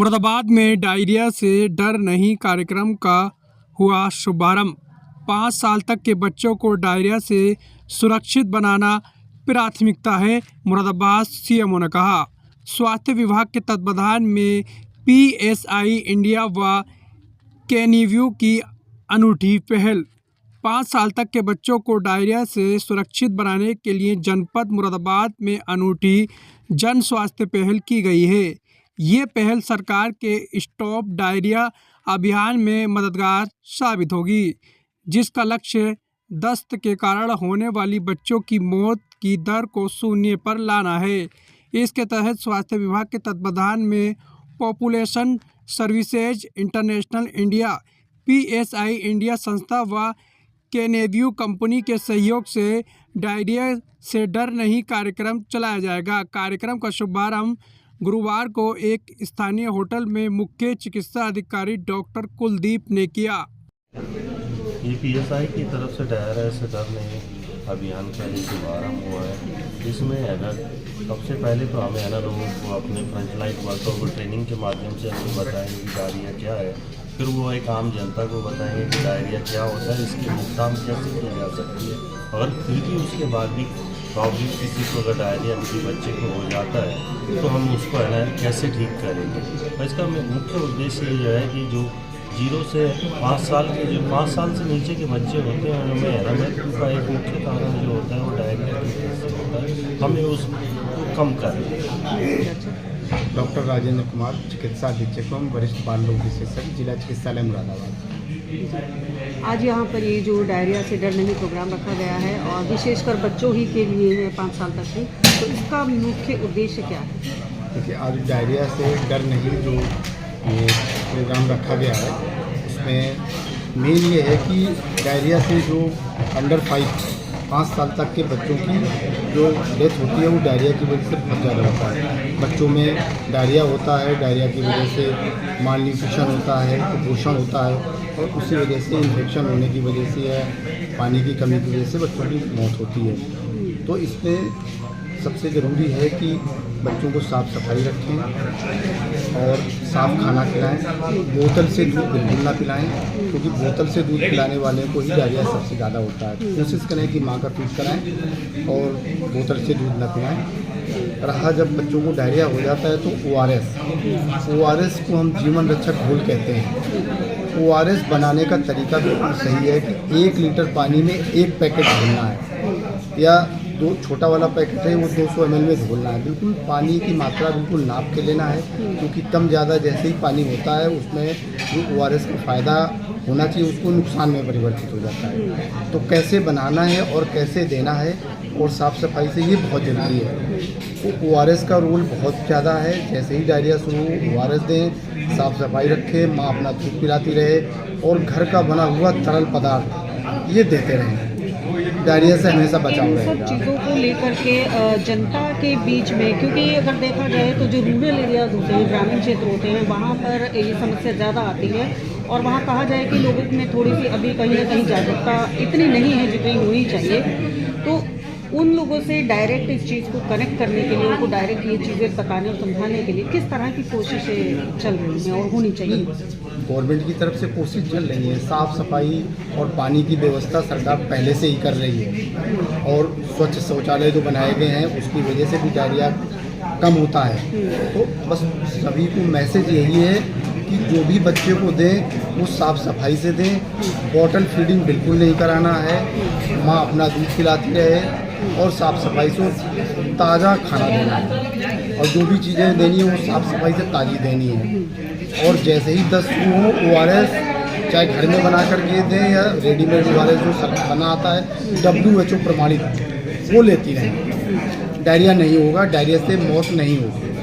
मुरादाबाद में डायरिया से डर नहीं कार्यक्रम का हुआ शुभारंभ। 5 साल तक के बच्चों को डायरिया से सुरक्षित बनाना प्राथमिकता है, मुरादाबाद सीएमओ ने कहा। स्वास्थ्य विभाग के तत्वावधान में पीएसआई इंडिया व केनीव्यू की अनूठी पहल। 5 साल तक के बच्चों को डायरिया से सुरक्षित बनाने के लिए जनपद मुरादाबाद में अनूठी जन स्वास्थ्य पहल की गई है। ये पहल सरकार के स्टॉप डायरिया अभियान में मददगार साबित होगी, जिसका लक्ष्य दस्त के कारण होने वाली बच्चों की मौत की दर को शून्य पर लाना है। इसके तहत स्वास्थ्य विभाग के तत्वावधान में population services international India, PSI India संस्था व केनेव्यू कंपनी के सहयोग से डायरिया से डर नहीं कार्यक्रम चलाया जाएगा। कार्यक्रम का शुभारंभ गुरुवार को एक स्थानीय होटल में मुख्य चिकित्सा अधिकारी डॉक्टर कुलदीप ने किया। ये पीएसआई की तरफ से डायरिया से डर नहीं अभियान का एक शुभारंभ हुआ है। इसमें अगर सबसे पहले तो हमें लोगों को अपने फ्रंटलाइन वर्कर्स को ट्रेनिंग के माध्यम से हमें बताएंगे कि डायरिया क्या है, फिर वो एक आम जनता को बताएंगे कि डायरिया क्या होता है, इसकी रोकथाम कैसे की जा सकती है। अगर फिर भी उसके बाद भी प्रॉब्लम किसी को अगर डायरिया किसी बच्चे को हो जाता है तो हम उसको कैसे ठीक करेंगे। और इसका मुख्य उद्देश्य ये है कि जो 0 से 5 साल के जो 5 साल से नीचे के बच्चे होते हैं उनमें मृत्यु का एक मुख्य कारण जो होता है वो डायरिया की वजह से होता है, हमें उसको कम करें। डॉक्टर राजेंद्र कुमार, चिकित्सा अधीक्षक एवं वरिष्ठ बाल रोग विशेषज्ञ, जिला चिकित्सालय मुरादाबाद। आज यहाँ पर ये जो डायरिया से डर नहीं प्रोग्राम रखा गया है और विशेषकर बच्चों ही के लिए है 5 साल तक के, तो इसका मुख्य उद्देश्य क्या है? देखिए, आज डायरिया से डर नहीं जो ये प्रोग्राम रखा गया है उसमें मेन ये है कि डायरिया से जो अंडर 5 साल तक के बच्चों की जो डेथ होती है वो डायरिया की वजह से बहुत ज़्यादा होता है। बच्चों में डायरिया होता है, डायरिया की वजह से माल न्यूट्रिशन होता है, कुपोषण होता है और उसी वजह से इन्फेक्शन होने की वजह से या पानी की कमी की वजह से बच्चों की मौत होती है। तो इसमें सबसे ज़रूरी है कि बच्चों को साफ़ सफाई रखें और साफ़ खाना खिलाएं। बोतल से दूध बिल्कुल ना पिलाएं, क्योंकि बोतल से दूध पिलाने वाले को ही डायरिया सबसे ज़्यादा होता है। कोशिश करें कि माँ का दूध कराएं और बोतल से दूध ना पिलाएं। रहा जब बच्चों को डायरिया हो जाता है तो ORS को हम जीवन रक्षक घोल कहते हैं। ORS बनाने का तरीका बिल्कुल सही है कि 1 लीटर पानी में 1 पैकेट घोलना है या 2 छोटा वाला पैकेट है वो 200 ml में घोलना है। बिल्कुल पानी की मात्रा बिल्कुल नाप के लेना है, क्योंकि कम ज़्यादा जैसे ही पानी होता है उसमें जो ORS का फ़ायदा होना चाहिए उसको नुकसान में परिवर्तित हो जाता है। तो कैसे बनाना है और कैसे देना है और साफ़ सफाई से ये बहुत ज़रूरी है। तो ORS का रोल बहुत ज़्यादा है। जैसे ही डायरिया शुरू हो ORS दें, साफ़ सफाई रखें, माँ अपना दूध पिलाती रहे और घर का बना हुआ तरल पदार्थ ये देते रहें। डायरिया से हमेशा बचाव रहेगा। इन सब चीज़ों को लेकर के जनता के बीच में, क्योंकि अगर देखा जाए तो जो रूरल एरियाज होते हैं, ग्रामीण क्षेत्र होते हैं, वहाँ पर ये समस्या ज़्यादा आती है और वहाँ कहा जाए कि लोगों में थोड़ी सी अभी कहीं ना कहीं जागरूकता इतनी नहीं है जितनी होनी चाहिए। तो उन लोगों से डायरेक्ट इस चीज़ को कनेक्ट करने के लिए, उनको डायरेक्ट ये चीज़ें बताने और समझाने के लिए किस तरह की कोशिशें चल रही हैं और होनी चाहिए? गवर्नमेंट की तरफ से कोशिश चल रही है। साफ़ सफाई और पानी की व्यवस्था सरकार पहले से ही कर रही है और स्वच्छ शौचालय जो बनाए गए हैं उसकी वजह से भी डायरिया कम होता है। तो बस सभी को मैसेज यही है कि जो भी बच्चे को दें वो साफ़ सफाई से दें। बॉटल फीडिंग बिल्कुल नहीं कराना है, माँ अपना दूध पिलाती रहे और साफ़ सफाई से ताज़ा खाना देना है और जो भी चीज़ें देनी है वो साफ़ सफाई से ताज़ी देनी है। और जैसे ही दस्त शुरू हो ORS चाहे घर में बना कर के दें या रेडीमेड ORS जो बना आता है WHO प्रमाणित वो लेती रहें। डायरिया नहीं होगा, डायरिया से मौत नहीं होगी।